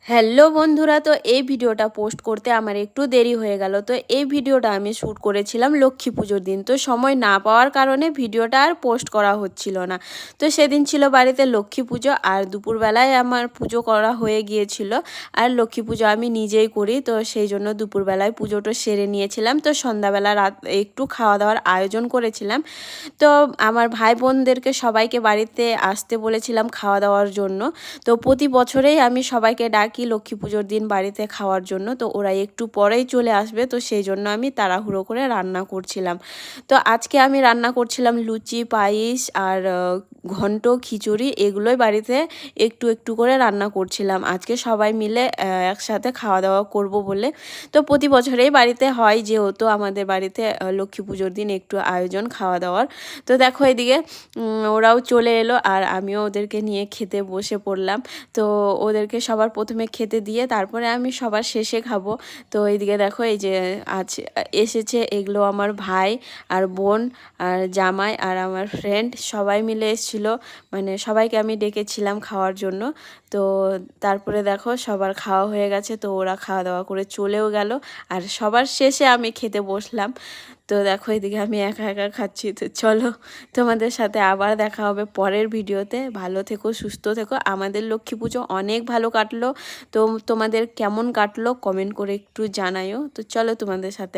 Hello বন্ধুরা, তো এই ভিডিওটা পোস্ট করতে আমার একটু দেরি হয়ে গেল। তো এই ভিডিওটা আমি শ্যুট করেছিলাম লক্ষ্মী পুজোর দিন। তো সময় না পাওয়ার কারণে ভিডিওটা আর পোস্ট করা হচ্ছিল না। তো সেদিন ছিল বাড়িতে লক্ষ্মী পুজো, আর দুপুরবেলায় আমার পুজো করা হয়ে গিয়েছিল। আর লক্ষ্মী পুজো আমি নিজেই করি, তো সেই জন্য দুপুরবেলায় পুজোটা সেরে নিয়েছিলাম। তো সন্ধ্যাবেলা একটু খাওয়া দাওয়ার আয়োজন করেছিলাম। তো আমার ভাই বোনদেরকে সবাইকে বাড়িতে আসতে বলেছিলাম খাওয়া দাওয়ার জন্য। তো প্রতি বছরেই আমি সবাইকে ডাকি লক্ষ্মী পুজোর দিন বাড়িতে খাওয়ার জন্য। তো ওরা একটু পরেই চলে আসবে, তো সেই জন্য আমি তাড়াহুড়ো করে রান্না করছিলাম। তো আজকে আমি রান্না করছিলাম লুচি, পায়েস আর ঘন্ট, খিচুড়ি, এগুলোই বাড়িতে একটু একটু করে রান্না করছিলাম আজকে সবাই মিলে একসাথে খাওয়া দাওয়া করব বলে। তো প্রতি বছরেই বাড়িতে হয়, যেহেতু আমাদের বাড়িতে লক্ষ্মী পুজোর দিন একটু আয়োজন খাওয়া দাওয়ার। তো দেখো এদিকে ওরাও চলে এলো আর আমিও ওদেরকে নিয়ে খেতে বসে পড়লাম। তো ওদেরকে সবার প্রথমে খেতে দিয়ে তারপরে আমি সবার শেষে খাবো। তো এইদিকে দেখো এই যে আছে এসেছে, এগুলো আমার ভাই আর বোন আর জামাই আর আমার ফ্রেন্ড সবাই মিলে এসেছিলো। মানে সবাইকে আমি ডেকেছিলাম খাওয়ার জন্য। তো তারপরে দেখো সবার খাওয়া হয়ে গেছে, তো ওরা খাওয়া দাওয়া করে চলেও গেল আর সবার শেষে আমি খেতে বসলাম। তো দেখো এদিকে আমি একা একা খাচ্ছি। তো চলো, তোমাদের সাথে আবার দেখা হবে পরের ভিডিওতে। ভালো থেকো, সুস্থ থেকো। আমাদের লক্ষ্মী পুজো অনেক ভালো কাটলো। তো তোমাদের কেমন কাটলো কমেন্ট করে একটু জানাইও। তো চলো তোমাদের সাথে